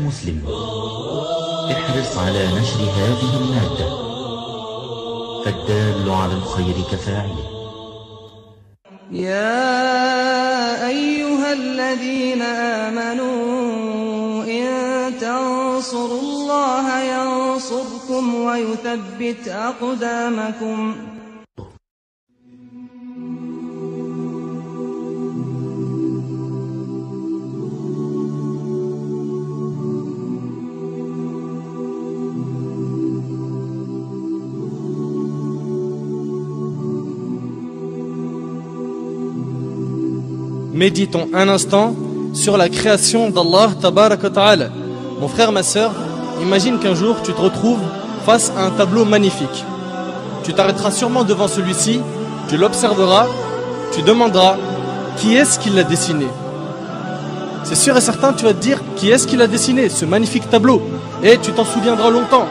مسلم، احرص على نشر هذه المادة، فالدال على الخير كفاعله. يا أيها الذين آمنوا إن تنصروا الله ينصركم ويثبت أقدامكم. Méditons un instant sur la création d'Allah Tabarak wa Ta'ala. Mon frère, ma sœur, imagine qu'un jour tu te retrouves face à un tableau magnifique. Tu t'arrêteras sûrement devant celui-ci, tu l'observeras, tu demanderas qui est-ce qui l'a dessiné. C'est sûr et certain, tu vas te dire qui est-ce qui l'a dessiné, ce magnifique tableau. Et tu t'en souviendras longtemps.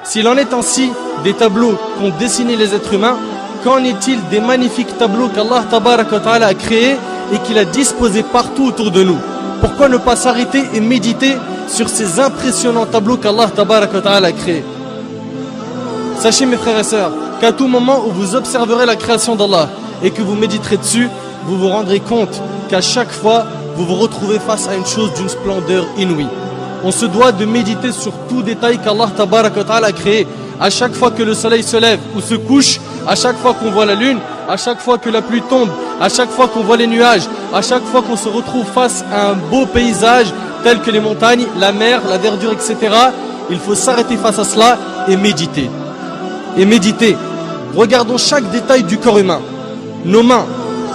S'il en est ainsi des tableaux qu'ont dessinés les êtres humains, qu'en est-il des magnifiques tableaux qu'Allah Tabarak wa Ta'ala a créés et qu'il a disposé partout autour de nous? Pourquoi ne pas s'arrêter et méditer sur ces impressionnants tableaux qu'Allah Tabarak wa Ta'ala a créés? Sachez mes frères et sœurs qu'à tout moment où vous observerez la création d'Allah et que vous méditerez dessus, vous vous rendrez compte qu'à chaque fois vous vous retrouvez face à une chose d'une splendeur inouïe. On se doit de méditer sur tout détail qu'Allah Tabarak wa Ta'ala a créé. À chaque fois que le soleil se lève ou se couche, à chaque fois qu'on voit la lune, à chaque fois que la pluie tombe, à chaque fois qu'on voit les nuages, à chaque fois qu'on se retrouve face à un beau paysage tel que les montagnes, la mer, la verdure, etc. Il faut s'arrêter face à cela et méditer. Et méditer. Regardons chaque détail du corps humain. Nos mains,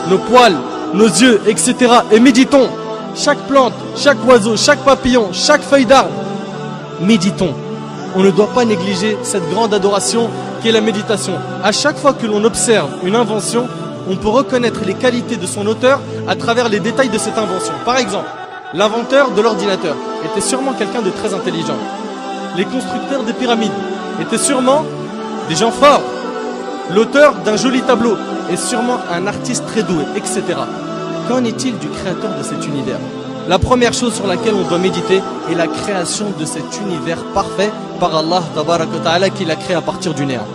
nos poils, nos yeux, etc. Et méditons. Chaque plante, chaque oiseau, chaque papillon, chaque feuille d'arbre. Méditons. On ne doit pas négliger cette grande adoration qui est la méditation. À chaque fois que l'on observe une invention, on peut reconnaître les qualités de son auteur à travers les détails de cette invention. Par exemple, l'inventeur de l'ordinateur était sûrement quelqu'un de très intelligent. Les constructeurs des pyramides étaient sûrement des gens forts. L'auteur d'un joli tableau est sûrement un artiste très doué, etc. Qu'en est-il du créateur de cet univers? La première chose sur laquelle on doit méditer est la création de cet univers parfait par Allah Tabarak wa Ta'ala qui l'a créé à partir du néant.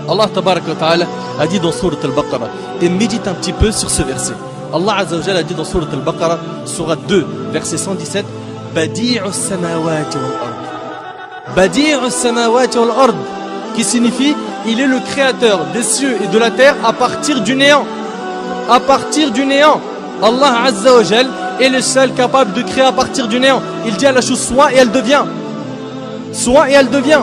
Allah Tabarak wa Ta'ala a dit dans Sourate Al-Baqarah, et médite un petit peu sur ce verset. Allah Azza wa Jalla a dit dans Sourate Al-Baqarah, Sourate 2, verset 117, Badi'us samawati wal ard. Badi'us samawati wal ard, qui signifie il est le créateur des cieux et de la terre à partir du néant. À partir du néant. Allah Azza wa Jal est le seul capable de créer à partir du néant. Il dit à la chose soit et elle devient. Soit et elle devient.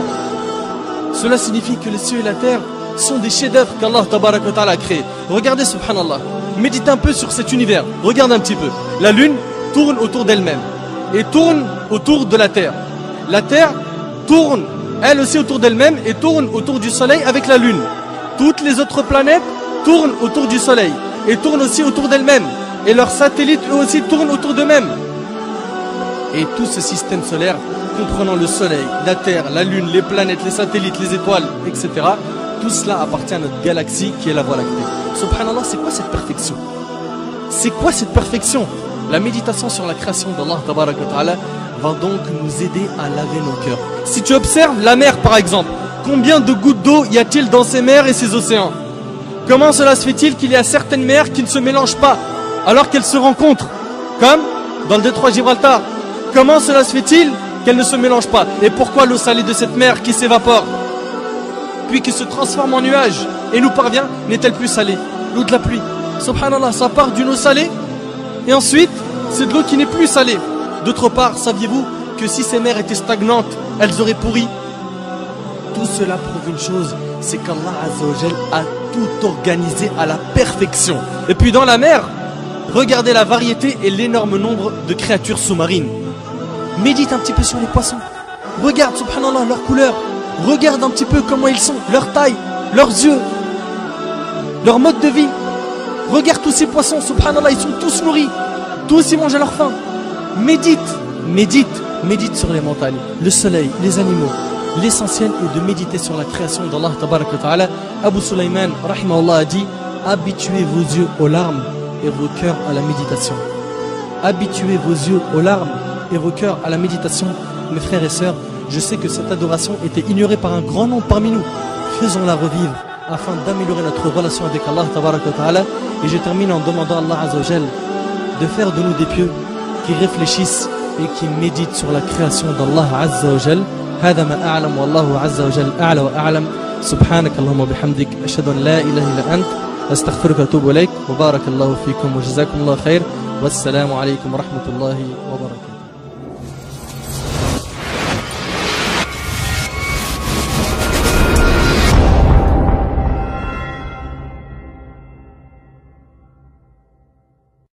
Cela signifie que les cieux et la terre sont des chefs-d'œuvre qu'Allah Tabarak wa Ta'ala a créés. Regardez subhanallah. Méditez un peu sur cet univers. Regarde un petit peu. La lune tourne autour d'elle-même et tourne autour de la terre. La terre tourne elle aussi autour d'elle-même et tourne autour du soleil avec la lune. Toutes les autres planètes tournent autour du soleil et tournent aussi autour d'elles-mêmes. Et leurs satellites eux aussi tournent autour d'eux-mêmes. Et tout ce système solaire, comprenant le soleil, la terre, la lune, les planètes, les satellites, les étoiles, etc. Tout cela appartient à notre galaxie qui est la Voie lactée. Subhanallah, c'est quoi cette perfection? C'est quoi cette perfection? La méditation sur la création d'Allah Tabarak wa Ta'ala va donc nous aider à laver nos cœurs. Si tu observes la mer par exemple, combien de gouttes d'eau y a-t-il dans ces mers et ces océans? Comment cela se fait-il qu'il y a certaines mers qui ne se mélangent pas alors qu'elles se rencontrent, comme dans le détroit Gibraltar? Comment cela se fait-il qu'elles ne se mélangent pas? Et pourquoi l'eau salée de cette mer qui s'évapore puis qui se transforme en nuage et nous parvient n'est-elle plus salée? L'eau de la pluie, subhanallah, ça part d'une eau salée et ensuite c'est de l'eau qui n'est plus salée. D'autre part, saviez-vous que si ces mers étaient stagnantes, elles auraient pourri? Tout cela prouve une chose, c'est qu'Allah Azza wa Jal a tout organisé à la perfection. Et puis dans la mer, regardez la variété et l'énorme nombre de créatures sous-marines. Médite un petit peu sur les poissons. Regarde, subhanallah, leur couleur. Regarde un petit peu comment ils sont, leur taille, leurs yeux, leur mode de vie. Regarde tous ces poissons, subhanallah, ils sont tous nourris. Tous ils mangent à leur faim. Médite, médite, médite sur les montagnes, le soleil, les animaux. L'essentiel est de méditer sur la création d'Allah Tabarak wa Ta'ala. Abu Sulaiman, rahimahullah, a dit: habituez vos yeux aux larmes et vos cœurs à la méditation. Habituez vos yeux aux larmes et vos cœurs à la méditation. Mes frères et sœurs, je sais que cette adoration était ignorée par un grand nombre parmi nous. Faisons-la revivre afin d'améliorer notre relation avec Allah tabaraka wa ta'ala. Et je termine en demandant à Allah azza wa jal de faire de nous des pieux qui réfléchissent et qui méditent sur la création d'Allah azza wa jal. هذا ما أعلم والله عز وجل أعلى وأعلم. سبحانك اللهم وبحمدك أشهد أن لا إله إلا أنت أستغفرك وأتوب إليك وبارك الله فيكم وجزاكم الله خير والسلام عليكم ورحمة الله وبركاته.